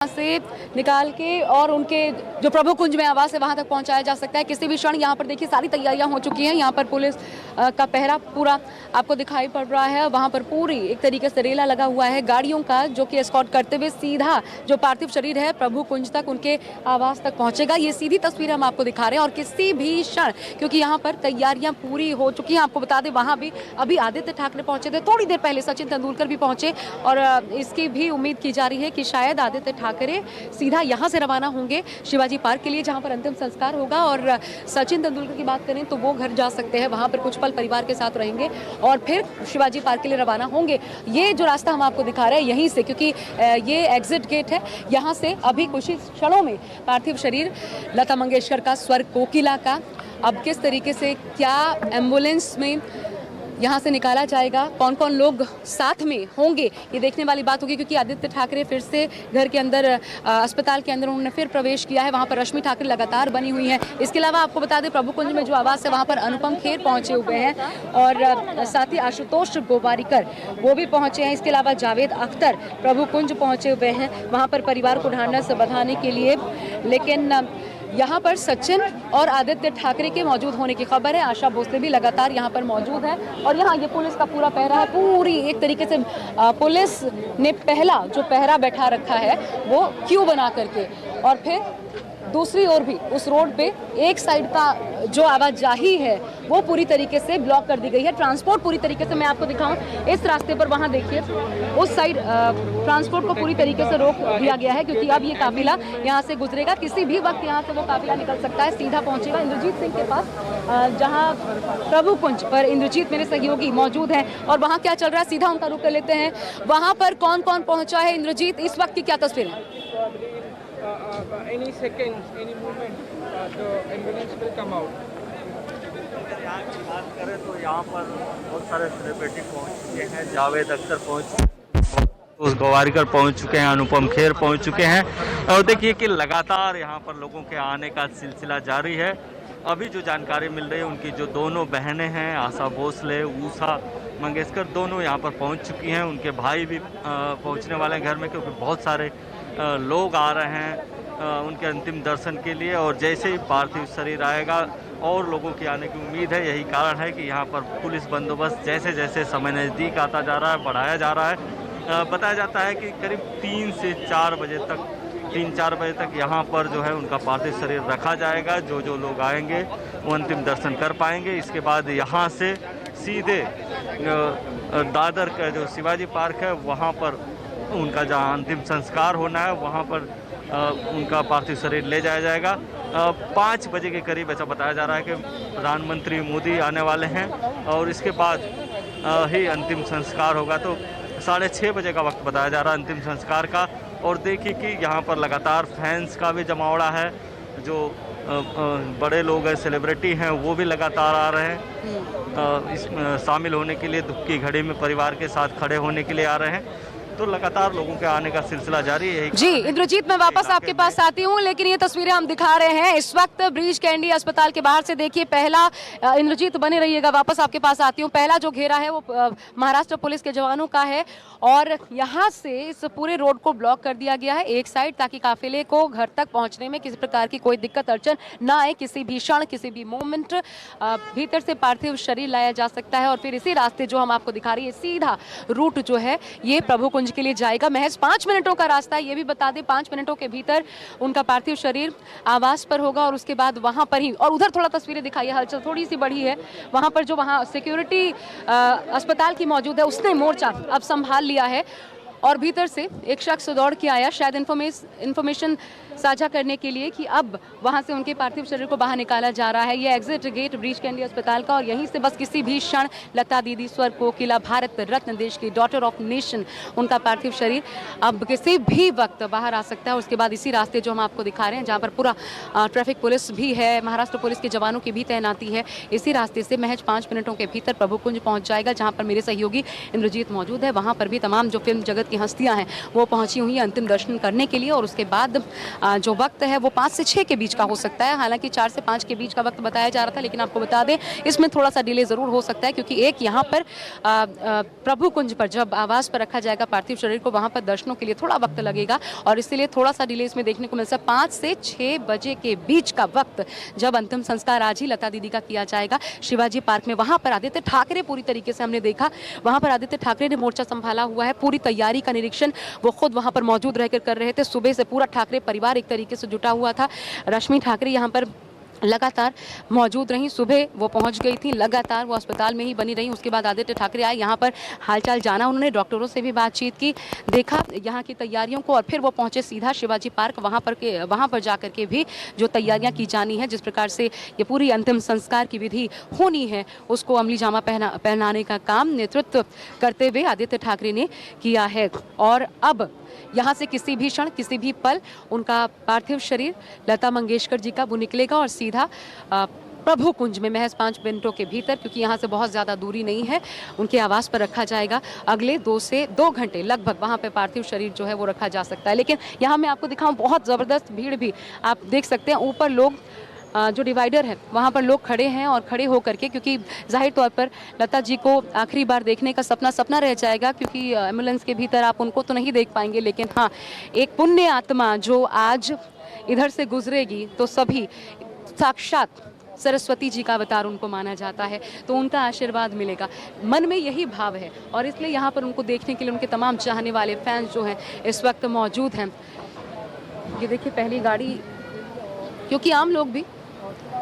से निकाल के और उनके जो प्रभु कुंज में आवास है वहां तक पहुंचाया जा सकता है। किसी भी क्षण यहाँ पर देखिए सारी तैयारियां हो चुकी हैं। यहाँ पर पुलिस का पहरा पूरा आपको दिखाई पड़ रहा है। वहां पर पूरी एक तरीके से रेला लगा हुआ है गाड़ियों का, जो कि एस्कॉर्ट करते हुए सीधा जो पार्थिव शरीर है प्रभु कुंज तक उनके आवास तक पहुंचेगा। ये सीधी तस्वीर हम आपको दिखा रहे हैं और किसी भी क्षण, क्योंकि यहाँ पर तैयारियां पूरी हो चुकी हैं। आपको बता दें वहां भी अभी आदित्य ठाकरे पहुंचे थे, थोड़ी देर पहले सचिन तेंदुलकर भी पहुंचे और इसकी भी उम्मीद की जा रही है कि शायद आदित्य ठाकरे सीधा यहां से रवाना होंगे शिवाजी पार्क के लिए, जहां पर अंतिम संस्कार होगा। और सचिन तेंदुलकर की बात करें तो वो घर जा सकते हैं, वहां पर कुछ पल परिवार के साथ रहेंगे और फिर शिवाजी पार्क के लिए रवाना होंगे। ये जो रास्ता हम आपको दिखा रहे हैं यहीं से, क्योंकि ये एग्जिट गेट है, यहाँ से अभी कुछ ही क्षणों में पार्थिव शरीर लता मंगेशकर का, स्वर कोकिला का, अब किस तरीके से क्या एम्बुलेंस में यहाँ से निकाला जाएगा, कौन कौन लोग साथ में होंगे, ये देखने वाली बात होगी। क्योंकि आदित्य ठाकरे फिर से घर के अंदर, अस्पताल के अंदर उन्होंने फिर प्रवेश किया है। वहाँ पर रश्मि ठाकरे लगातार बनी हुई हैं। इसके अलावा आपको बता दें प्रभु कुंज में जो आवास है वहाँ पर अनुपम खेर पहुँचे हुए हैं और साथ ही आशुतोष गोवारिकर वो भी पहुँचे हैं। इसके अलावा जावेद अख्तर प्रभु कुंज पहुँचे हुए हैं वहाँ पर परिवार को ढांढस बंधाने के लिए। लेकिन यहाँ पर सचिन और आदित्य ठाकरे के मौजूद होने की खबर है। आशा भोसले भी लगातार यहाँ पर मौजूद है और यहाँ ये पुलिस का पूरा पहरा है। पूरी एक तरीके से पुलिस ने पहला जो पहरा बैठा रखा है वो क्यू बना करके, और फिर दूसरी ओर भी उस रोड पे एक साइड का जो आवाजाही है वो पूरी तरीके से ब्लॉक कर दी गई है। ट्रांसपोर्ट पूरी तरीके से, मैं आपको दिखाऊं इस रास्ते पर, वहां देखिए उस साइड ट्रांसपोर्ट को पूरी तरीके से रोक दिया गया है, क्योंकि अब ये काफिला यहां से गुजरेगा। किसी भी वक्त यहां से वो काफिला निकल सकता है, सीधा पहुंचेगा इंद्रजीत सिंह के पास, जहां प्रभु कुंज पर इंद्रजीत मेरे सहयोगी मौजूद है और वहां क्या चल रहा है सीधा उनका रुख कर लेते हैं। वहां पर कौन कौन पहुंचा है, इंद्रजीत इस वक्त की क्या तस्वीर है? Any seconds, any moment, the ambulance will come out. यहाँ की बात करें तो यहाँ पर बहुत सारे सेलिब्रिटी पहुँच चुके हैं। जावेद अख्तर पहुँच चुके हैं, उस गोवारिकर पहुँच चुके हैं, अनुपम खेर पहुँच चुके हैं और देखिए कि लगातार यहाँ पर लोगों के आने का सिलसिला जारी है। अभी जो जानकारी मिल रही है उनकी जो दोनों बहनें हैं, आशा भोसले, उषा मंगेशकर, दोनों यहाँ पर पहुँच चुकी हैं। उनके भाई भी पहुँचने वाले हैं घर में, क्योंकि बहुत सारे लोग आ रहे हैं उनके अंतिम दर्शन के लिए। और जैसे ही पार्थिव शरीर आएगा और लोगों के आने की उम्मीद है। यही कारण है कि यहाँ पर पुलिस बंदोबस्त जैसे जैसे समय नज़दीक आता जा रहा है बढ़ाया जा रहा है। बताया जाता है कि करीब 3 से 4 बजे तक यहाँ पर जो है उनका पार्थिव शरीर रखा जाएगा। जो जो लोग आएंगे वो अंतिम दर्शन कर पाएंगे। इसके बाद यहाँ से सीधे दादर का जो शिवाजी पार्क है वहाँ पर उनका जहाँ अंतिम संस्कार होना है वहाँ पर उनका पार्थिव शरीर ले जाया जाएगा। 5 बजे के करीब ऐसा बताया जा रहा है कि प्रधानमंत्री मोदी आने वाले हैं और इसके बाद ही अंतिम संस्कार होगा। तो 6:30 बजे का वक्त बताया जा रहा है अंतिम संस्कार का। और देखिए कि यहाँ पर लगातार फैंस का भी जमावड़ा है। जो बड़े लोग हैं, सेलिब्रिटी हैं, वो भी लगातार आ रहे हैं इसमें शामिल होने के लिए, दुख की घड़ी में परिवार के साथ खड़े होने के लिए आ रहे हैं। तो लगातार लोगों के आने का सिलसिला जारी है। जी इंद्रजीत, मैं वापस आपके पास आती हूँ, लेकिन ये तस्वीरें हम दिखा रहे हैं इस वक्त ब्रीच कैंडी अस्पताल के बाहर से। देखिए पहला, इंद्रजीत बने रहिएगा, वापस आपके पास आती हूँ। पहला जो घेरा है वो महाराष्ट्र पुलिस के जवानों का है और यहाँ से इस पूरे रोड को ब्लॉक कर दिया गया है एक साइड, ताकि काफिले को घर तक पहुँचने में किसी प्रकार की कोई दिक्कत अड़चन ना आए। किसी भी क्षण, किसी भी मोमेंट भीतर से पार्थिव शरीर लाया जा सकता है और फिर इसी रास्ते जो हम आपको दिखा रही है सीधा रूट जो है ये प्रभु कुंज के लिए जाएगा। महज 5 मिनटों का रास्ता है, ये भी बता दें 5 मिनटों के भीतर उनका पार्थिव शरीर आवास पर होगा और उसके बाद वहां पर ही, और उधर थोड़ा तस्वीरें दिखाइए, हलचल थोड़ी सी बढ़ी है वहां पर। जो वहां सिक्योरिटी अस्पताल की मौजूद है उसने मोर्चा अब संभाल लिया है और भीतर से एक शख्स दौड़ के आया, शायद इन्फॉर्मेशन साझा करने के लिए कि अब वहां से उनके पार्थिव शरीर को बाहर निकाला जा रहा है। ये एग्जिट गेट ब्रीच कैंडी अस्पताल का और यहीं से बस किसी भी क्षण लता दीदी, स्वर कोकिला, भारत रत्न, देश की डॉटर ऑफ नेशन, उनका पार्थिव शरीर अब किसी भी वक्त बाहर आ सकता है। उसके बाद इसी रास्ते जो हम आपको दिखा रहे हैं, जहाँ पर पूरा ट्रैफिक पुलिस भी है, महाराष्ट्र पुलिस के जवानों की भी तैनाती है, इसी रास्ते से महज 5 मिनटों के भीतर प्रभु कुंज पहुंच जाएगा, जहाँ पर मेरे सहयोगी इंद्रजीत मौजूद है। वहाँ पर भी तमाम जो फिल्म जगत की हस्तियां हैं वो पहुंची हुई हैं अंतिम दर्शन करने के लिए। और उसके बाद जो वक्त है वो 5 से 6 के बीच का हो सकता है। हालांकि 4 से 5 के बीच का वक्त बताया जा रहा था, लेकिन आपको बता दें इसमें थोड़ा सा डिले जरूर हो सकता है, क्योंकि एक यहाँ पर प्रभु कुंज पर जब आवास पर रखा जाएगा पार्थिव शरीर को, वहां पर दर्शनों के लिए थोड़ा वक्त लगेगा और इसलिए थोड़ा सा डिले इसमें देखने को मिल सकता है। 5 से 6 बजे के बीच का वक्त जब अंतिम संस्कार आज ही लता दीदी का किया जाएगा शिवाजी पार्क में। वहां पर आदित्य ठाकरे पूरी तरीके से हमने देखा, वहां पर आदित्य ठाकरे ने मोर्चा संभाला हुआ है। पूरी तैयारी का निरीक्षण वो खुद वहां पर मौजूद रहकर कर रहे थे। सुबह से पूरा ठाकरे परिवार एक तरीके से जुटा हुआ था। रश्मि ठाकरे यहाँ पर लगातार मौजूद रही, सुबह वो पहुंच गई थी, लगातार वो अस्पताल में ही बनी रही। उसके बाद आदित्य ठाकरे आए, यहाँ पर हालचाल जाना उन्होंने, डॉक्टरों से भी बातचीत की, देखा यहाँ की तैयारियों को और फिर वो पहुंचे सीधा शिवाजी पार्क। वहाँ पर जाकर के भी जो तैयारियां की जानी है, जिस प्रकार से ये पूरी अंतिम संस्कार की विधि होनी है, उसको अमली जामा पहनाने का काम नेतृत्व करते हुए आदित्य ठाकरे ने किया है। और अब यहाँ से किसी भी क्षण किसी भी पल उनका पार्थिव शरीर लता मंगेशकर जी का वो निकलेगा और सीधा प्रभु कुंज में महज 5 मिनटों के भीतर, क्योंकि यहाँ से बहुत ज़्यादा दूरी नहीं है, उनके आवास पर रखा जाएगा। अगले 2 से 2 घंटे लगभग वहाँ पे पार्थिव शरीर जो है वो रखा जा सकता है। लेकिन यहाँ मैं आपको दिखाऊँ, बहुत ज़बरदस्त भीड़ भी आप देख सकते हैं। ऊपर लोग जो डिवाइडर है वहाँ पर लोग खड़े हैं और खड़े होकर के, क्योंकि जाहिर तौर पर लता जी को आखिरी बार देखने का सपना रह जाएगा, क्योंकि एम्बुलेंस के भीतर आप उनको तो नहीं देख पाएंगे, लेकिन हाँ एक पुण्य आत्मा जो आज इधर से गुजरेगी तो सभी साक्षात सरस्वती जी का अवतार उनको माना जाता है, तो उनका आशीर्वाद मिलेगा, मन में यही भाव है। और इसलिए यहाँ पर उनको देखने के लिए उनके तमाम चाहने वाले फैंस जो हैं इस वक्त मौजूद हैं। ये देखिए पहली गाड़ी, क्योंकि आम लोग भी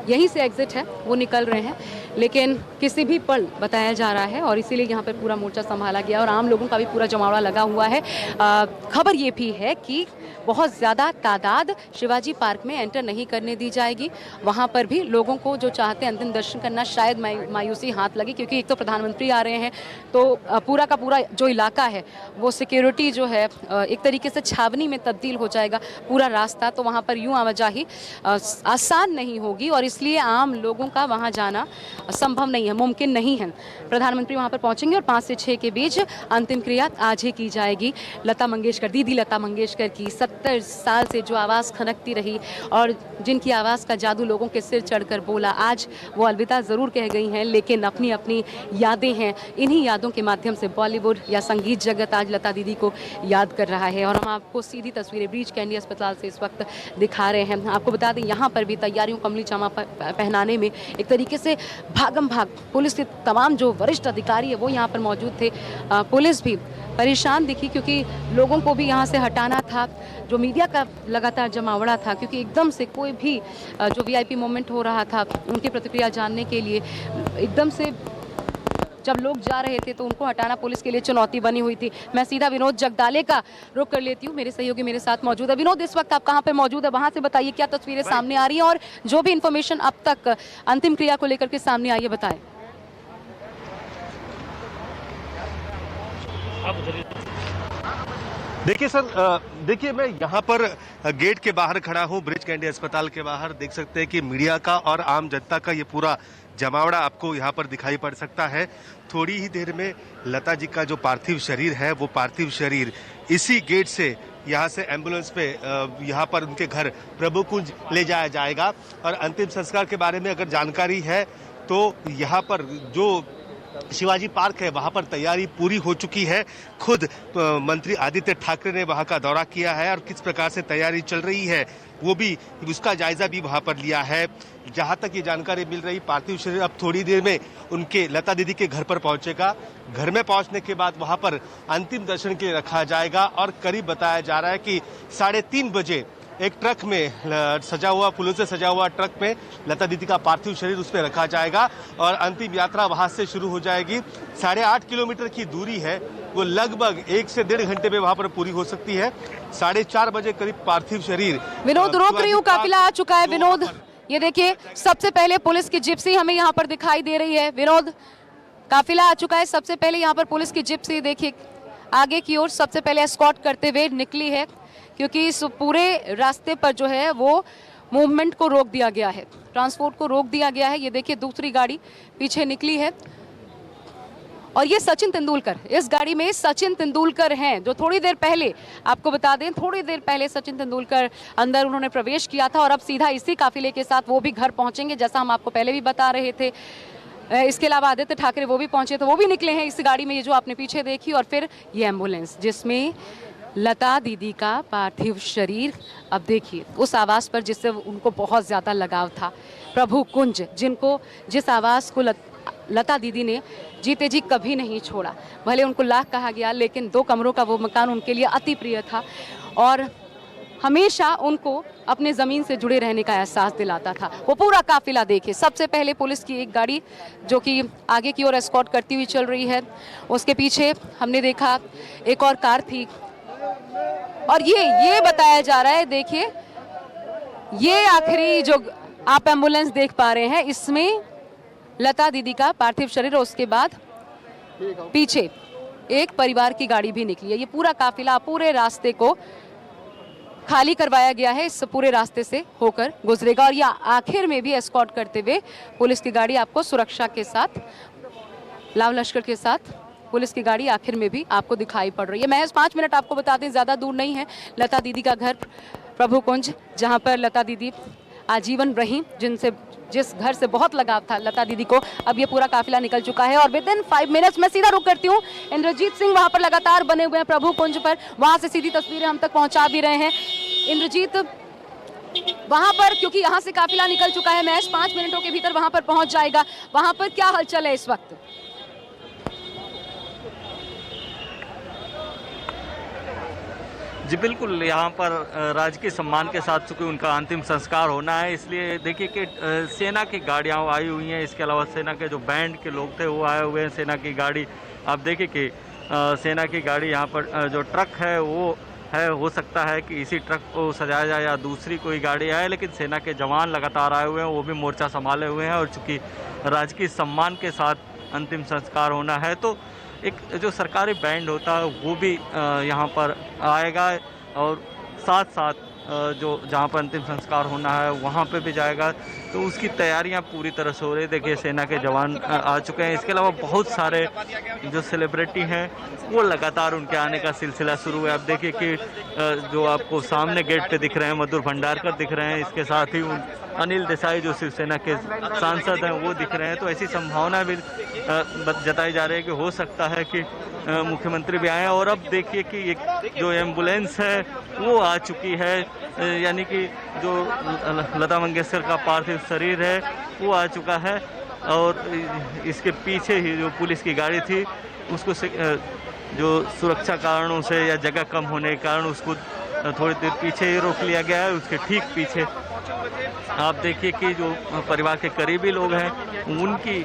यहीं से एग्जिट है वो निकल रहे हैं, लेकिन किसी भी पल बताया जा रहा है और इसीलिए यहाँ पर पूरा मोर्चा संभाला गया और आम लोगों का भी पूरा जमावड़ा लगा हुआ है। खबर ये भी है कि बहुत ज़्यादा तादाद शिवाजी पार्क में एंटर नहीं करने दी जाएगी। वहाँ पर भी लोगों को जो चाहते हैं अंतिम दर्शन करना, शायद मायूसी हाथ लगी, क्योंकि एक तो प्रधानमंत्री आ रहे हैं, तो पूरा का पूरा जो इलाका है वो सिक्योरिटी जो है एक तरीके से छावनी में तब्दील हो जाएगा पूरा रास्ता, तो वहाँ पर यूँ आवाजाही आसान नहीं होगी और इसलिए आम लोगों का वहाँ जाना संभव नहीं है, मुमकिन नहीं है। प्रधानमंत्री वहाँ पर पहुँचेंगे और 5 से 6 के बीच अंतिम क्रिया आज ही की जाएगी। लता मंगेशकर, दीदी लता मंगेशकर की 70 साल से जो आवाज़ खनकती रही और जिनकी आवाज़ का जादू लोगों के सिर चढ़कर बोला, आज वो अलविदा ज़रूर कह गई हैं, लेकिन अपनी अपनी यादें हैं। इन्हीं यादों के माध्यम से बॉलीवुड या संगीत जगत आज लता दीदी को याद कर रहा है। और हम आपको सीधी तस्वीरें ब्रीच कैंडी अस्पताल से इस वक्त दिखा रहे हैं। आपको बता दें यहाँ पर भी तैयारियों को अमली जामा पहनाने में एक तरीके से भागम भाग पुलिस के तमाम जो वरिष्ठ अधिकारी है वो यहाँ पर मौजूद थे। पुलिस भी परेशान दिखी, क्योंकि लोगों को भी यहाँ से हटाना था, जो मीडिया का लगातार जमावड़ा था, क्योंकि एकदम से कोई भी जो वीआईपी मोमेंट हो रहा था उनकी प्रतिक्रिया जानने के लिए एकदम से जब लोग जा रहे थे तो उनको हटाना पुलिस के लिए चुनौती बनी हुई थी। मैं सीधा विनोद जगदाले का रुख कर लेती हूँ, मेरे सहयोगी मेरे साथ मौजूद है। विनोद, इस वक्त आप कहाँ पे मौजूद है, वहाँ से बताइए क्या तस्वीरें सामने आ रही हैं और जो भी इन्फॉर्मेशन अब तक अंतिम क्रिया को लेकर के सामने आई है बताएं। देखिए सर, देखिए मैं यहाँ पर गेट के बाहर खड़ा हूँ, ब्रिज कैंडी अस्पताल के बाहर। देख सकते हैं कि मीडिया का और आम जनता का ये पूरा जमावड़ा आपको यहाँ पर दिखाई पड़ सकता है। थोड़ी ही देर में लता जी का जो पार्थिव शरीर है वो पार्थिव शरीर इसी गेट से यहाँ से एम्बुलेंस पे यहाँ पर उनके घर प्रभु कुंज ले जाया जाएगा। और अंतिम संस्कार के बारे में अगर जानकारी है तो यहाँ पर जो शिवाजी पार्क है वहाँ पर तैयारी पूरी हो चुकी है। खुद मंत्री आदित्य ठाकरे ने वहाँ का दौरा किया है और किस प्रकार से तैयारी चल रही है वो भी, उसका जायजा भी वहाँ पर लिया है। जहाँ तक ये जानकारी मिल रही, पार्थिव शरीर अब थोड़ी देर में उनके लता दीदी के घर पर पहुँचेगा। घर में पहुँचने के बाद वहाँ पर अंतिम दर्शन के लिए रखा जाएगा और करीब बताया जा रहा है कि 3:30 बजे एक ट्रक में सजा हुआ, फूलों से सजा हुआ ट्रक में लता दीदी का पार्थिव शरीर उस पर रखा जाएगा और अंतिम यात्रा वहां से शुरू हो जाएगी। 8.5 किलोमीटर की दूरी है, वो लगभग 1 से 1.5 घंटे में वहां पर पूरी हो सकती है। 4:30 बजे करीब पार्थिव शरीर। विनोद, रोक रही हूँ, काफिला आ चुका है। विनोद, ये देखिए सबसे पहले पुलिस की जिप्सी हमें यहाँ पर दिखाई दे रही है। विनोद, काफिला आ चुका है, सबसे पहले यहाँ पर पुलिस की जिप्सी देखिए आगे की ओर सबसे पहले एस्कॉर्ट करते हुए निकली है, क्योंकि इस पूरे रास्ते पर जो है वो मूवमेंट को रोक दिया गया है, ट्रांसपोर्ट को रोक दिया गया है। ये देखिए दूसरी गाड़ी पीछे निकली है और ये सचिन तेंदुलकर, इस गाड़ी में सचिन तेंदुलकर हैं, जो थोड़ी देर पहले, आपको बता दें, थोड़ी देर पहले सचिन तेंदुलकर अंदर उन्होंने प्रवेश किया था और अब सीधा इसी काफिले के साथ वो भी घर पहुंचेंगे, जैसा हम आपको पहले भी बता रहे थे। इसके अलावा आदित्य ठाकरे वो भी पहुंचे, तो वो भी निकले हैं इस गाड़ी में, ये जो आपने पीछे देखी। और फिर ये एम्बुलेंस जिसमें लता दीदी का पार्थिव शरीर, अब देखिए उस आवास पर जिससे उनको बहुत ज़्यादा लगाव था, प्रभु कुंज, जिस आवास को लता दीदी ने जीते जी कभी नहीं छोड़ा। भले उनको लाख कहा गया, लेकिन 2 कमरों का वो मकान उनके लिए अति प्रिय था और हमेशा उनको अपने ज़मीन से जुड़े रहने का एहसास दिलाता था। वो पूरा काफिला देखिए, सबसे पहले पुलिस की एक गाड़ी जो कि आगे की ओर एस्कॉर्ट करती हुई चल रही है, उसके पीछे हमने देखा एक और कार थी और ये बताया जा रहा है, देखिए ये आखिरी जो आप एम्बुलेंस देख पा रहे हैं, इसमें लता दीदी का पार्थिव शरीर और उसके बाद पीछे एक परिवार की गाड़ी भी निकली है। ये पूरा काफिला पूरे रास्ते को खाली करवाया गया है, इस पूरे रास्ते से होकर गुजरेगा और ये आखिर में भी एस्कॉर्ट करते हुए पुलिस की गाड़ी आपको सुरक्षा के साथ, लाव लश्कर के साथ पुलिस की गाड़ी आखिर में भी आपको दिखाई पड़ रही है। महज 5 मिनट आपको बता दें, ज़्यादा दूर नहीं है लता दीदी का घर प्रभु कुंज, जहाँ पर लता दीदी आजीवन रही, जिस घर से बहुत लगाव था लता दीदी को। अब ये पूरा काफिला निकल चुका है और विद इन 5 मिनट्स मैं सीधा रुक करती हूँ। इंद्रजीत सिंह वहाँ पर लगातार बने हुए हैं प्रभु कुंज पर, वहाँ से सीधी तस्वीरें हम तक पहुँचा भी रहे हैं। इंद्रजीत वहाँ पर, क्योंकि यहाँ से काफिला निकल चुका है, महज 5 मिनटों के भीतर वहाँ पर पहुँच जाएगा। वहाँ पर क्या हलचल है इस वक्त? जी बिल्कुल, यहाँ पर राजकीय सम्मान के साथ चूँकि उनका अंतिम संस्कार होना है, इसलिए देखिए कि सेना की गाड़ियाँ आई हुई हैं। इसके अलावा सेना के जो बैंड के लोग थे वो आए हुए हैं। सेना की गाड़ी, आप देखिए कि सेना की गाड़ी यहाँ पर जो ट्रक है वो है, हो सकता है कि इसी ट्रक को सजाया जाए या दूसरी कोई गाड़ी आए, लेकिन सेना के जवान लगातार आए हुए हैं, वो भी मोर्चा संभाले हुए हैं। और चूँकि राजकीय सम्मान के साथ अंतिम संस्कार होना है, तो एक जो सरकारी बैंड होता है वो भी यहाँ पर आएगा और साथ साथ जो जहाँ पर अंतिम संस्कार होना है वहाँ पे भी जाएगा। तो उसकी तैयारियाँ पूरी तरह से हो रही है। देखिए सेना के जवान आ चुके हैं। इसके अलावा बहुत सारे जो सेलिब्रिटी हैं वो लगातार उनके आने का सिलसिला शुरू है। अब देखिए कि जो आपको सामने गेट पे दिख रहे हैं मधुर भंडारकर दिख रहे हैं, इसके साथ ही अनिल देसाई जो शिवसेना के सांसद हैं वो दिख रहे हैं। तो ऐसी संभावना भी जताई जा रही है कि हो सकता है कि मुख्यमंत्री भी आए। और अब देखिए कि एक जो एम्बुलेंस है वो आ चुकी है, यानी कि जो लता मंगेशकर का पार्थिव शरीर है वो आ चुका है। और इसके पीछे ही जो पुलिस की गाड़ी थी उसको जो सुरक्षा कारणों से या जगह कम होने के कारण उसको थोड़ी देर पीछे ही रोक लिया गया है। उसके ठीक पीछे आप देखिए कि जो परिवार के करीबी लोग हैं उनकी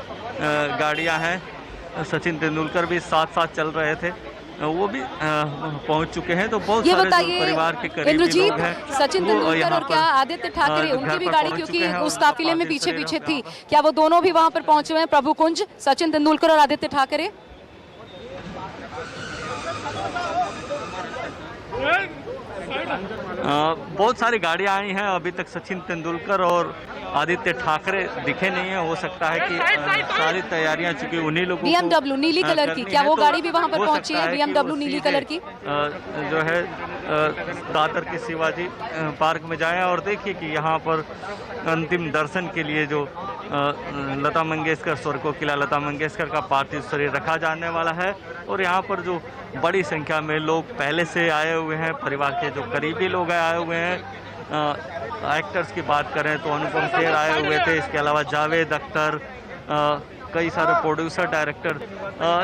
गाड़ियां हैं। सचिन तेंदुलकर भी साथ साथ चल रहे थे, वो भी पहुंच चुके हैं। तो बहुत सारे जो परिवार के करीबी लोग हैं, सचिन तेंदुलकर और क्या आदित्य ठाकरे, उनकी भी गाड़ी क्योंकि उस काफिले में पीछे पीछे थी, क्या वो दोनों भी वहां पर पहुंचे हुए हैं? प्रभु कुंज, सचिन तेंदुलकर और आदित्य ठाकरे। बहुत सारी गाड़ियां आई हैं। अभी तक सचिन तेंदुलकर और आदित्य ठाकरे दिखे नहीं है। हो सकता है कि सारी तैयारियां चूंकि उन्हीं लोगों को BMW नीली कलर की, क्या वो गाड़ी भी वहां पर पहुंची है? BMW नीली कलर की जो है दादर के शिवाजी पार्क में जाएं और देखिए कि यहाँ पर अंतिम दर्शन के लिए जो लता मंगेशकर, स्वर्गीय किला लता मंगेशकर का पार्थिव शरीर रखा जाने वाला है। और यहाँ पर जो बड़ी संख्या में लोग पहले से आए हुए हैं, परिवार के जो करीबी लोग आए हुए हैं। एक्टर्स की बात करें तो अनुपम खेर आए हुए थे, इसके अलावा जावेद अख्तर, कई सारे प्रोड्यूसर, डायरेक्टर,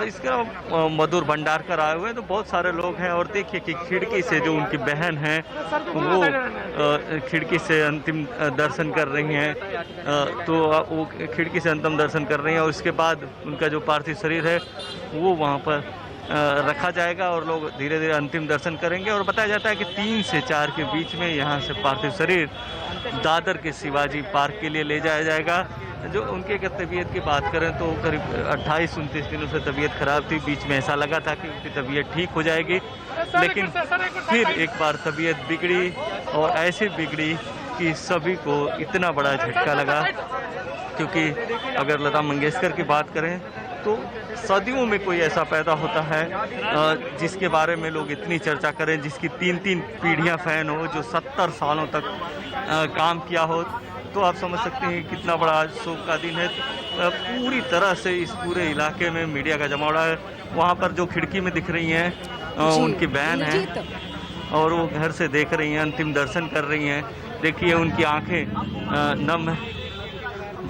इसके अलावा मधुर भंडारकर आए हुए हैं। तो बहुत सारे लोग हैं। और देखिए कि खिड़की से जो उनकी बहन है वो खिड़की से अंतिम दर्शन कर रही हैं। तो वो खिड़की से अंतिम दर्शन कर रही हैं और उसके बाद उनका जो पार्थिव शरीर है वो वहाँ पर रखा जाएगा और लोग धीरे धीरे अंतिम दर्शन करेंगे। और बताया जाता है कि 3 से 4 के बीच में यहाँ से पार्थिव शरीर दादर के शिवाजी पार्क के लिए ले जाया जाएगा। जो उनकी अगर तबीयत की बात करें तो करीब 28-29 दिनों से तबीयत खराब थी। बीच में ऐसा लगा था कि उनकी तबीयत ठीक हो जाएगी, लेकिन फिर एक बार तबीयत बिगड़ी और ऐसे बिगड़ी कि सभी को इतना बड़ा झटका लगा। क्योंकि अगर लता मंगेशकर की बात करें तो तो सदियों में कोई ऐसा पैदा होता है जिसके बारे में लोग इतनी चर्चा करें, जिसकी 3-3 पीढ़ियां फ़ैन हो, जो 70 सालों तक काम किया हो, तो आप समझ सकते हैं कितना बड़ा आज शोक का दिन है। पूरी तरह से इस पूरे इलाके में मीडिया का जमावड़ा है। वहाँ पर जो खिड़की में दिख रही हैं उनकी बहन है और वो घर से देख रही हैं, अंतिम दर्शन कर रही हैं। देखिए उनकी आंखें नम है।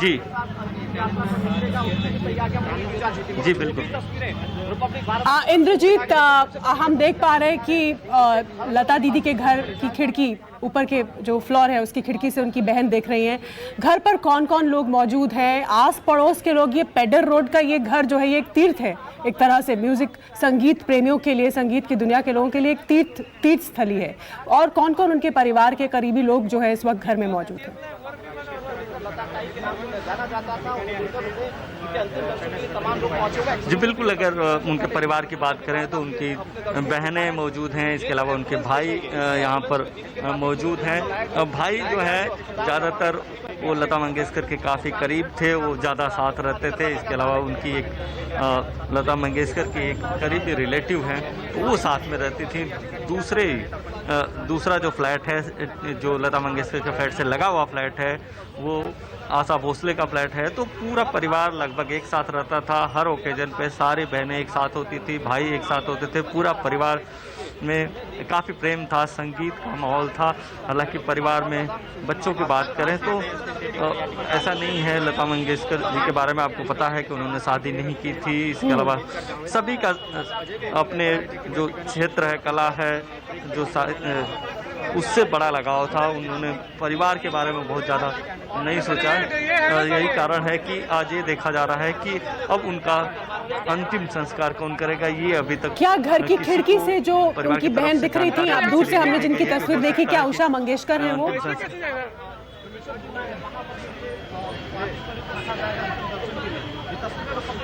जी जी बिल्कुल। इंद्रजीत, हम देख पा रहे हैं कि लता दीदी के घर की खिड़की, ऊपर के जो फ्लोर है उसकी खिड़की से उनकी बहन देख रही हैं। घर पर कौन कौन लोग मौजूद हैं, आस पड़ोस के लोग। ये पेडर रोड का ये घर जो है ये एक तीर्थ है एक तरह से, म्यूजिक संगीत प्रेमियों के लिए, संगीत की दुनिया के लोगों के लिए एक तीर्थ स्थली है। और कौन कौन उनके परिवार के करीबी लोग जो है इस वक्त घर में मौजूद हैं? जी बिल्कुल, अगर उनके परिवार की बात करें तो उनकी बहनें मौजूद हैं, इसके अलावा उनके भाई यहाँ पर मौजूद हैं। भाई जो है ज़्यादातर वो लता मंगेशकर के काफ़ी करीब थे, वो ज़्यादा साथ रहते थे। इसके अलावा उनकी एक लता मंगेशकर की एक करीबी रिलेटिव हैं, तो वो साथ में रहती थी। दूसरा जो फ्लैट है, जो लता मंगेशकर के फ्लैट से लगा हुआ फ्लैट है, वो आशा भोसले का फ्लैट है। तो पूरा परिवार लगभग एक साथ रहता था। हर ओकेजन पे सारी बहनें एक साथ होती थी, भाई एक साथ होते थे। पूरा परिवार में काफ़ी प्रेम था, संगीत का माहौल था। हालांकि परिवार में बच्चों की बात करें तो ऐसा नहीं है। लता मंगेशकर जी के बारे में आपको पता है कि उन्होंने शादी नहीं की थी। इसके अलावा सभी का अपने जो क्षेत्र है, कला है, जो उससे बड़ा लगाव था। उन्होंने परिवार के बारे में बहुत ज़्यादा नहीं सोचा। यही कारण है कि आज ये देखा जा रहा है कि अब उनका अंतिम संस्कार कौन करेगा, ये अभी तक। क्या घर की खिड़की से जो उनकी बहन दिख रही थी, आप दूर से हमने जिनकी तस्वीर देखी, क्या उषा मंगेशकर है वो?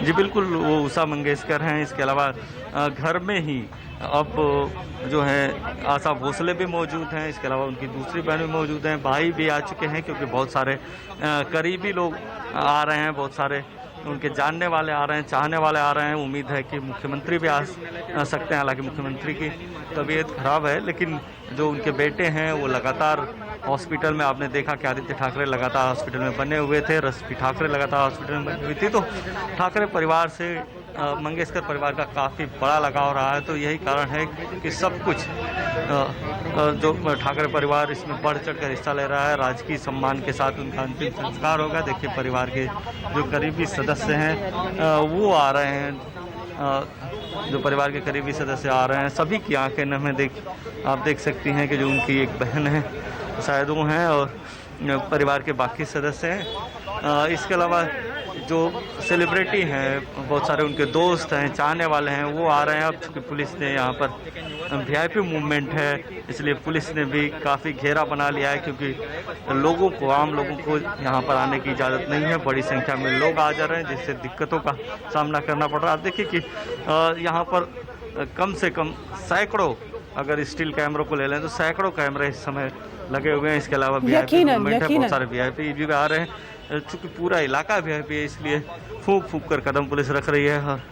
जी बिल्कुल, वो उषा मंगेशकर हैं। इसके अलावा घर में ही अब जो है आशा भोसले भी मौजूद हैं। इसके अलावा उनकी दूसरी बहन भी मौजूद हैं, भाई भी आ चुके हैं, क्योंकि बहुत सारे करीबी लोग आ रहे हैं, बहुत सारे उनके जानने वाले आ रहे हैं, चाहने वाले आ रहे हैं। उम्मीद है कि मुख्यमंत्री भी आ सकते हैं। हालांकि मुख्यमंत्री की तबीयत खराब है, लेकिन जो उनके बेटे हैं वो लगातार हॉस्पिटल में, आपने देखा कि आदित्य ठाकरे लगातार हॉस्पिटल में बने हुए थे, रश्मि ठाकरे लगातार हॉस्पिटल में बनी हुई थी। तो ठाकरे परिवार से मंगेशकर परिवार का काफ़ी बड़ा लगाव रहा है। तो यही कारण है कि सब कुछ जो ठाकरे परिवार इसमें बढ़ चढ़ कर हिस्सा ले रहा है। राजकीय सम्मान के साथ उनका अंतिम संस्कार होगा। देखिए परिवार के जो करीबी सदस्य हैं वो आ रहे हैं, जो परिवार के करीबी सदस्य आ रहे हैं। सभी की आंखें नम हैं। आप देख सकती हैं कि जो उनकी एक बहन है शायद वो हैं, और परिवार के बाकी सदस्य हैं। इसके अलावा जो सेलिब्रिटी हैं, बहुत सारे उनके दोस्त हैं, चाहने वाले हैं, वो आ रहे हैं। अब चूँकि पुलिस ने यहाँ पर वीआईपी मूवमेंट है, इसलिए पुलिस ने भी काफ़ी घेरा बना लिया है, क्योंकि लोगों को, आम लोगों को यहाँ पर आने की इजाज़त नहीं है। बड़ी संख्या में लोग आ जा रहे हैं, जिससे दिक्कतों का सामना करना पड़ रहा है। आप देखिए कि यहाँ पर कम से कम सैकड़ों, अगर स्टील कैमरों को ले लें तो सैकड़ों कैमरे इस समय लगे हुए हैं। इसके अलावा वीआईपी मूवमेंट है, बहुत सारे वीआईपी भी आ रहे हैं। चूँकि पूरा इलाका वीआईपी है, इसलिए फूंक फूंक कर कदम पुलिस रख रही है।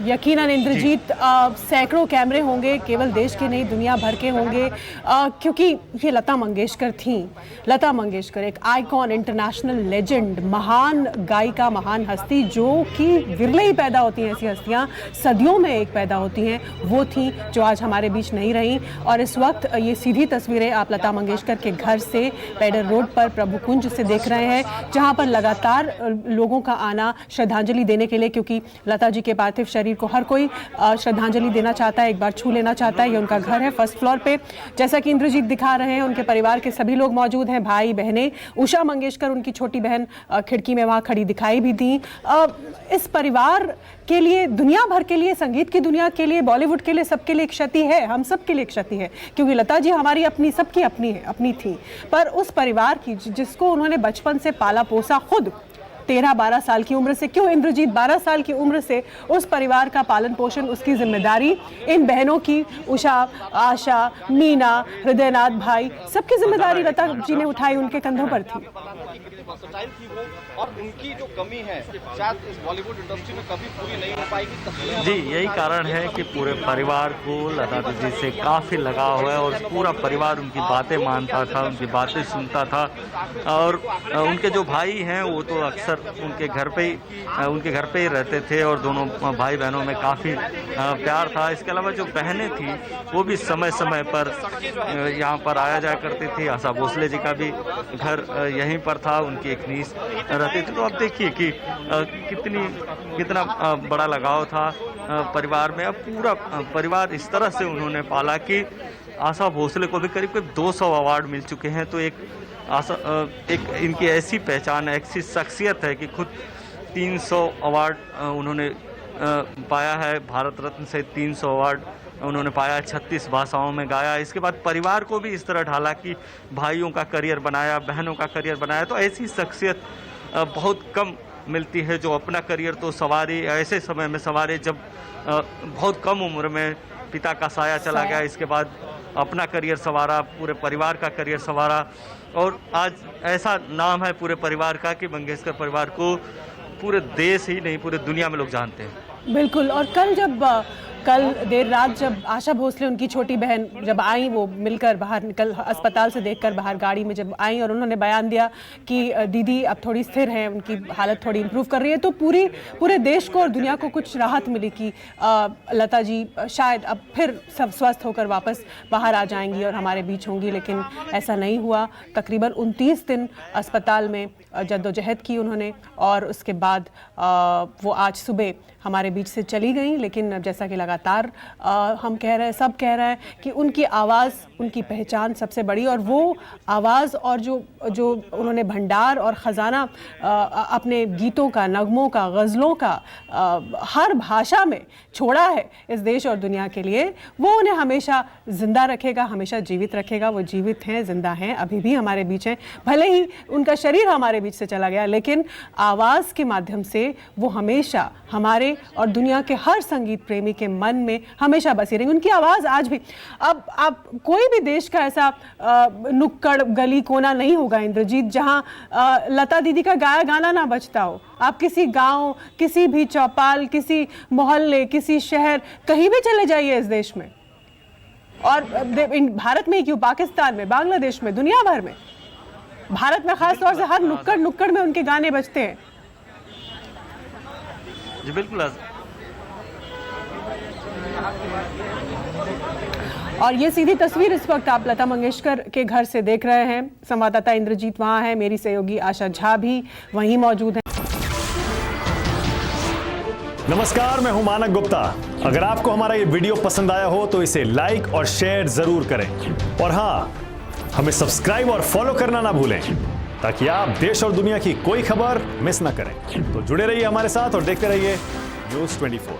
यकीनन इंद्रजीत, सैकड़ों कैमरे होंगे, केवल देश के नहीं दुनिया भर के होंगे, क्योंकि ये लता मंगेशकर थीं। लता मंगेशकर एक आइकॉन, इंटरनेशनल लेजेंड, महान गायिका, महान हस्ती, जो कि विरले ही पैदा होती हैं। ऐसी हस्तियाँ सदियों में एक पैदा होती हैं, वो थीं जो आज हमारे बीच नहीं रहीं। और इस वक्त ये सीधी तस्वीरें आप लता मंगेशकर के घर से पेडर रोड पर प्रभु कुंज से देख रहे हैं, जहाँ पर लगातार लोगों का आना श्रद्धांजलि देने के लिए, क्योंकि लता जी के पार्थिव शरीर को हर कोई श्रद्धांजलि देना चाहता है, एक बार छू लेना चाहता है। ये उनका घर है फर्स्ट फ्लोर पे, जैसा कि इंद्रजीत दिखा रहे हैं। उनके परिवार के सभी लोग मौजूद हैं, भाई बहनें। उषा मंगेशकर, उनकी छोटी बहन, खिड़की में वहाँ खड़ी दिखाई भी दी। इस परिवार के लिए, दुनिया भर के लिए, संगीत की दुनिया के लिए, बॉलीवुड के लिए, सबके लिए एक क्षति है, हम सब के लिए एक क्षति है, क्योंकि लता जी हमारी अपनी, सबकी अपनी है, अपनी थी। पर उस परिवार की जिसको उन्होंने बचपन से पाला पोसा, खुद 13-12 साल की उम्र से। क्यों इंद्रजीत 12 साल की उम्र से उस परिवार का पालन पोषण, उसकी जिम्मेदारी इन बहनों की, उषा, आशा, मीना, हृदयनाथ भाई, सबकी जिम्मेदारी लता जी ने उठाई, उनके कंधों पर थी। और उनकी जो कमी है शायद इस बॉलीवुड इंडस्ट्री में कभी पूरी नहीं हो पाएगी। जी, यही कारण है कि पूरे परिवार को लता दीदी से काफ़ी लगाव है और पूरा परिवार उनकी बातें मानता था, उनकी बातें सुनता था। और उनके जो भाई हैं वो तो अक्सर उनके घर पे ही रहते थे और दोनों भाई बहनों में काफ़ी प्यार था। इसके अलावा जो बहनें थी वो भी समय समय पर यहाँ पर आया जाया करती थी। आशा भोसले जी का भी घर यहीं पर था, उनकी एक नीस रहती थी। तो अब देखिए कि कितना बड़ा लगाव था परिवार में। अब पूरा परिवार इस तरह से उन्होंने पाला कि आशा भोसले को भी करीब 200 अवार्ड मिल चुके हैं। तो एक इनकी ऐसी पहचान है, ऐसी शख्सियत है कि खुद 300 अवार्ड उन्होंने पाया है, भारत रत्न से 300 अवार्ड उन्होंने पाया, 36 भाषाओं में गाया। इसके बाद परिवार को भी इस तरह ढाला कि भाइयों का करियर बनाया, बहनों का करियर बनाया। तो ऐसी शख्सियत बहुत कम मिलती है जो अपना करियर तो सवारी, ऐसे समय में सवारे जब बहुत कम उम्र में पिता का साया चला गया, इसके बाद अपना करियर संवारा, पूरे परिवार का करियर संवारा। और आज ऐसा नाम है पूरे परिवार का कि मंगेशकर परिवार को पूरे देश ही नहीं पूरे दुनिया में लोग जानते हैं। बिल्कुल। और कल देर रात जब आशा भोसले, उनकी छोटी बहन, जब आई, वो मिलकर बाहर निकल, अस्पताल से देखकर बाहर गाड़ी में जब आई और उन्होंने बयान दिया कि दीदी अब थोड़ी स्थिर हैं, उनकी हालत थोड़ी इम्प्रूव कर रही है, तो पूरे देश को और दुनिया को कुछ राहत मिली कि लता जी शायद अब फिर सब स्वस्थ होकर वापस बाहर आ जाएंगी और हमारे बीच होंगी। लेकिन ऐसा नहीं हुआ। तकरीबन 29 दिन अस्पताल में जद्दोजहद की उन्होंने और उसके बाद वो आज सुबह हमारे बीच से चली गई। लेकिन जैसा कि लगातार हम कह रहे हैं, सब कह रहे हैं कि उनकी आवाज़, उनकी पहचान सबसे बड़ी, और वो आवाज़ और जो उन्होंने भंडार और ख़जाना अपने गीतों का, नगमों का, गज़लों का हर भाषा में छोड़ा है इस देश और दुनिया के लिए, वो उन्हें हमेशा ज़िंदा रखेगा, हमेशा जीवित रखेगा। वो जीवित हैं, ज़िंदा हैं, अभी भी हमारे बीच हैं। भले ही उनका शरीर हमारे बीच से चला गया, लेकिन आवाज़ के माध्यम से वो हमेशा हमारे और दुनिया के हर संगीत प्रेमी के मन में हमेशा बसी रहेंगी। उनकी आवाज़ आज भी, अब आप कोई भी देश का ऐसा नुक्कड़ गली कोना नहीं होगा इंद्रजीत जहां लता दीदी का गाया गाना ना बजता हो। आप किसी गांव, किसी भी चौपाल, किसी मोहल्ले, किसी शहर, कहीं भी चले जाइए इस देश में, और भारत में क्यों, पाकिस्तान में, बांग्लादेश में, दुनिया भर में, भारत में खास तौर से हर नुक्कड़ में उनके गाने बजते हैं। जी बिल्कुल। और ये सीधी तस्वीर इस वक्त आप लता मंगेशकर के घर से देख रहे हैं। संवाददाता इंद्रजीत वहां है, मेरी सहयोगी आशा झा भी वहीं मौजूद है। नमस्कार, मैं हूं मानक गुप्ता। अगर आपको हमारा ये वीडियो पसंद आया हो तो इसे लाइक और शेयर जरूर करें, और हाँ, हमें सब्सक्राइब और फॉलो करना ना भूलें ताकि आप देश और दुनिया की कोई खबर मिस ना करें। तो जुड़े रहिए हमारे साथ और देखते रहिए News 24।